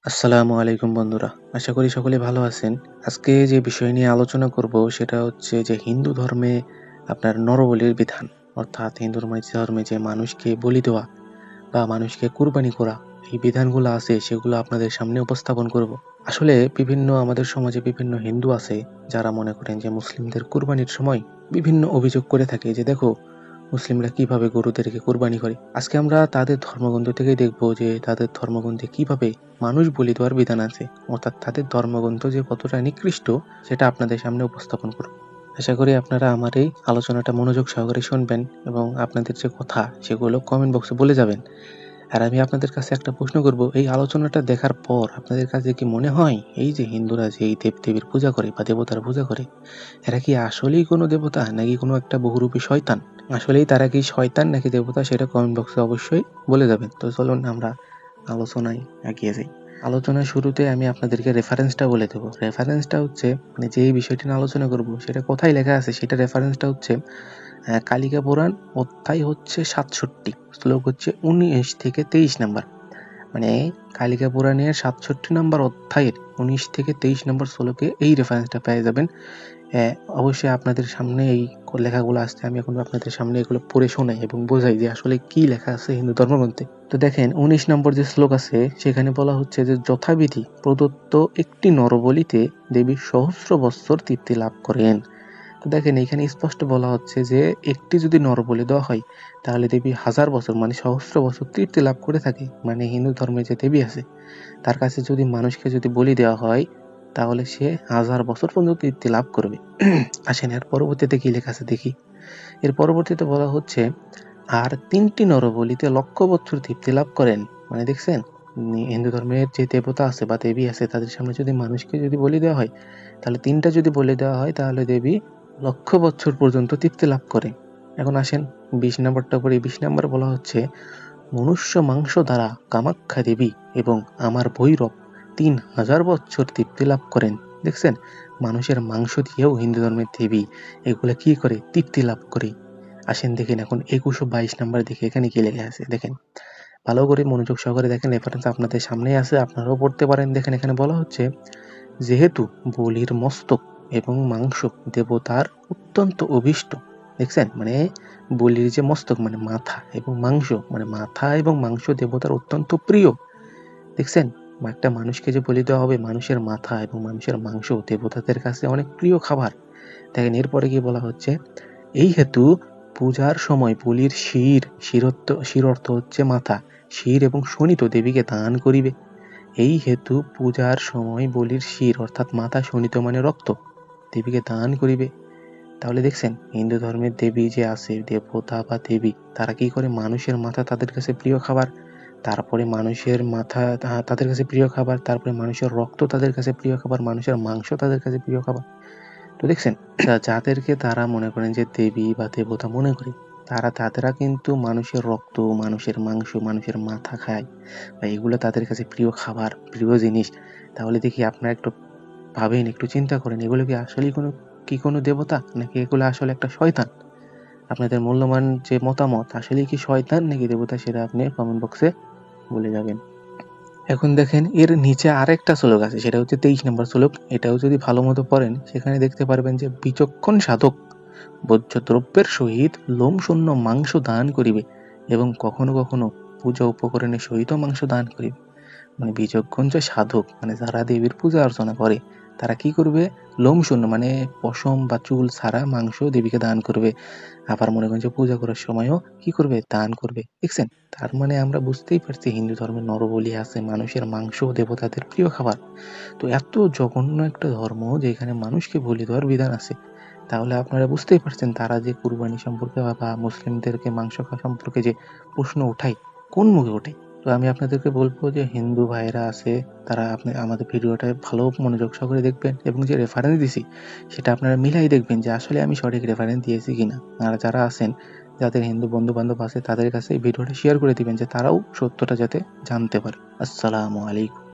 আসসালামু আলাইকুম বন্ধুরা। আশা করি সকলে ভালো আছেন। আজকে যে বিষয় নিয়ে আলোচনা করব সেটা হচ্ছে যে হিন্দু ধর্মে আপনার নরবলির বিধান। অর্থাৎ হিন্দু ধর্মে যে মানুষকে বলি দেওয়া বা মানুষকে কুরবানি করা, এই বিধানগুলো আছে সেগুলো আপনাদের সামনে উপস্থাপন করব। আসলে আমাদের সমাজে বিভিন্ন হিন্দু আছে যারা মনে করেন যে মুসলিমদের কুরবানির সময় বিভিন্ন অভিযোগ করে থাকে যে দেখো মুসলিমরা কিভাবে গরুদেরকে কোরবানি করে। আজকে আমরা তাদের ধর্মগ্রন্থ থেকেই দেখব যে তাদের ধর্মগ্রন্থে কিভাবে মানুষ বলি দেওয়ার বিধান আছে, অর্থাৎ তাদের ধর্মগ্রন্থ যে কতটা নিকৃষ্ট সেটা আপনাদের সামনে উপস্থাপন করব। আশা করি আপনারা আমার এই আলোচনাটা মনোযোগ সহকারে শুনবেন এবং আপনাদের যে কথা সেগুলো কমেন্ট বক্সে বলে যাবেন। আর আমি আপনাদের কাছে একটা প্রশ্ন করব, এই আলোচনাটা দেখার পর আপনাদের কাছে কি মনে হয় এই যে হিন্দুরা যে এই দেব-দেবীর পূজা করে বা দেবতার পূজা করে, এরা কি আসলেই কোনো দেবতা নাকি কোনো একটা বহুরূপী শয়তান? আসলেই তারা কি শয়তান নাকি দেবতা সেটা কমেন্ট বক্সে অবশ্যই বলে যাবেন। তো চলুন আমরা আলোচনায় এগিয়ে যাই। আলোচনার শুরুতে আমি আপনাদেরকে রেফারেন্সটা বলে দেব। রেফারেন্সটা হচ্ছে মানে যে বিষয়টি নিয়ে আলোচনা করব সেটা কোথায় লেখা আছে সেটা রেফারেন্সটা হচ্ছে কালিকা পুরাণ অধ্যায় হচ্ছে ৬৭, শ্লোক হচ্ছে ১৯ থেকে ২৩ নাম্বার। মানে কালিকা পুরাণের ৬৭ নম্বর অধ্যায়ের ১৯ থেকে ২৩ নম্বর শ্লোকে এই রেফারেন্সটা পেয়ে যাবেন। অবশ্যই আপনাদের সামনে এই লেখাগুলো আসছে, আমি এখন আপনাদের সামনে এগুলো পড়ে শোনাই এবং বোঝাই যে আসলে কি লেখা আছে হিন্দু ধর্মগ্রন্থে। তো দেখেন ১৯ নম্বর যে শ্লোক আছে সেখানে বলা হচ্ছে যে যথাবিধি প্রদত্ত একটি নরবলিতে দেবী সহস্র বৎসর তৃপ্তি লাভ করেন। তো দেখেন এখানে স্পষ্ট বলা হচ্ছে যে একটি যদি নরবলি দেওয়া হয় তাহলে দেবী হাজার বছর মানে সহস্র বছর তৃপ্তি লাভ করে থাকে। মানে হিন্দু ধর্মে যে দেবী আছে তার কাছে যদি মানুষকে যদি বলি দেওয়া হয় তাহলে সে হাজার বছর পর্যন্ত তৃপ্তি লাভ করবে। আসেন এর পরবর্তীতে কি লেখা আছে দেখি। এর পরবর্তীতে বলা হচ্ছে আর ৩টি নরবলিতে লক্ষ বছর তৃপ্তি লাভ করেন। মানে দেখছেন হিন্দু ধর্মের যে দেবতা আছে বা দেবী আছে তাদের সামনে যদি মানুষকে যদি বলি দেওয়া হয় তাহলে ৩টা যদি বলি দেওয়া হয় তাহলে দেবী লক্ষ বছর পর্যন্ত তৃপ্তি লাভ করে। এখন আসেন ২০ নম্বরটা পড়ি। ২০ নম্বরে বলা হচ্ছে মনুষ্য মাংস দ্বারা কামাখ্যা দেবী এবং আমার ভৈরব ৩,০০০ বৎসর তৃপ্তি লাভ করেন। দেখছেন মানুষের মাংস দিয়েও হিন্দু ধর্মের দেবী এগুলা কি করে তৃপ্তি লাভ করে। আসেন দেখেন এখন ২১ ও ২২ নাম্বার দেখে এখানে কি লেখা আছে দেখেন, ভালো করে মনোযোগ সহকারে দেখেন, রেফারেন্স আপনাদের সামনেই আছে, আপনারাও পড়তে পারেন। দেখেন এখানে বলা হচ্ছে যেহেতু বলির মস্তক এবং মাংস দেবতার অত্যন্ত অভীষ্ট। দেখছেন মানে বলির যে মস্তক মানে মাথা এবং মাংস মানে মাথা এবং মাংস দেবতার অত্যন্ত প্রিয়। দেখছেন একটা মানুষকে যে বলি দেওয়া হবে মানুষের মাথা এবং মানুষের মাংস দেবতাদের কাছে অনেক প্রিয় খাবার। দেখেন এরপরে কি বলা হচ্ছে এই হেতু পূজার সময় বলির শির অর্থ হচ্ছে মাথা, শির এবং শোণিত দেবীকে দান করিবে। এই হেতু পূজার সময় বলির শির অর্থাৎ মাথা, শোণিত মানে রক্ত, দেবীকে দান করিবে। তাহলে দেখছেন হিন্দু ধর্মের দেবী যে আছে দেবতা বা দেবী তারা কি করে মানুষের মাথা তাদের কাছে প্রিয় খাবার, তারপরে মানুষের মাথা তাদের কাছে প্রিয় খাবার, তারপরে মানুষের রক্ত তাদের কাছে প্রিয় খাবার, মানুষের মাংস তাদের কাছে প্রিয় খাবার। তো দেখছেন যাদেরকে তারা মনে করেন যে দেবী বা দেবতা মনে করে তারা কিন্তু মানুষের রক্ত, মানুষের মাংস, মানুষের মাথা খায় বা এগুলো তাদের কাছে প্রিয় খাবার, প্রিয় জিনিস। তাহলে দেখি আপনারা একটু ভাবেন, একটু চিন্তা করেন এগুলো কি আসলেই কোনো দেবতা নাকি এগুলো আসলে একটা শয়তান? আপনাদের মূল্যবান যে মতামত আসলেই কি শয়তান নাকি দেবতা সেটা আপনি কমেন্ট বক্সে বলে যাবেন। এখন দেখেন এর নিচে আরেকটা শ্লোক আছে সেটা হচ্ছে ২৩ নম্বর শ্লোক। এটাও যদি ভালো মতো পড়েন সেখানে দেখতে পারবেন যে বিচক্ষণ সাধক ভোজ্য দ্রব্যের সহিত লোমশূন্য মাংস দান করিবে এবং কখনো কখনো পূজা উপকরণের সহিত মাংস দান করিবে। মানে বিচক্ষণ যে সাধক মানে যারা দেবীর পূজা অর্চনা করে তারা কি করবে লোমশূন্য মানে পশম বা চুল ছাড়া মাংস দেবীকে দান করবে। আবার মনে করেন যে পূজা করার সময়ও কি করবে দান করবে। দেখছেন তার মানে আমরা বুঝতেই পারছি হিন্দু ধর্মে নরবলি আছে, মানুষের মাংস দেবতাদের প্রিয় খাবার। তো এত জঘন্য একটা ধর্ম যেখানে মানুষকে বলি দেওয়ার বিধান আছে, তাহলে আপনারা বুঝতেই পারছেন তারা যে কুরবানি সম্পর্কে বা মুসলিমদেরকে মাংস খাওয়া সম্পর্কে যে প্রশ্ন ওঠায় কোন মুখে ওঠে। তো আমি আপনাদেরকে বলবো যে হিন্দু ভাইরা আছে তারা আপনি আমাদের ভিডিওটা ভালো মনোযোগ সহকারে দেখবেন এবং যে রেফারেন্স দিছি সেটা আপনারা মিলাই দেখবেন যে আসলে আমি সঠিক রেফারেন্স দিয়েছি কিনা। আর যারা আছেন যাদের হিন্দু বন্ধু বান্ধব আছে তাদের কাছে এই ভিডিওটা শেয়ার করে দিবেন যে তারাও সত্যটা যাতে জানতে পারে। আসসালামু আলাইকুম।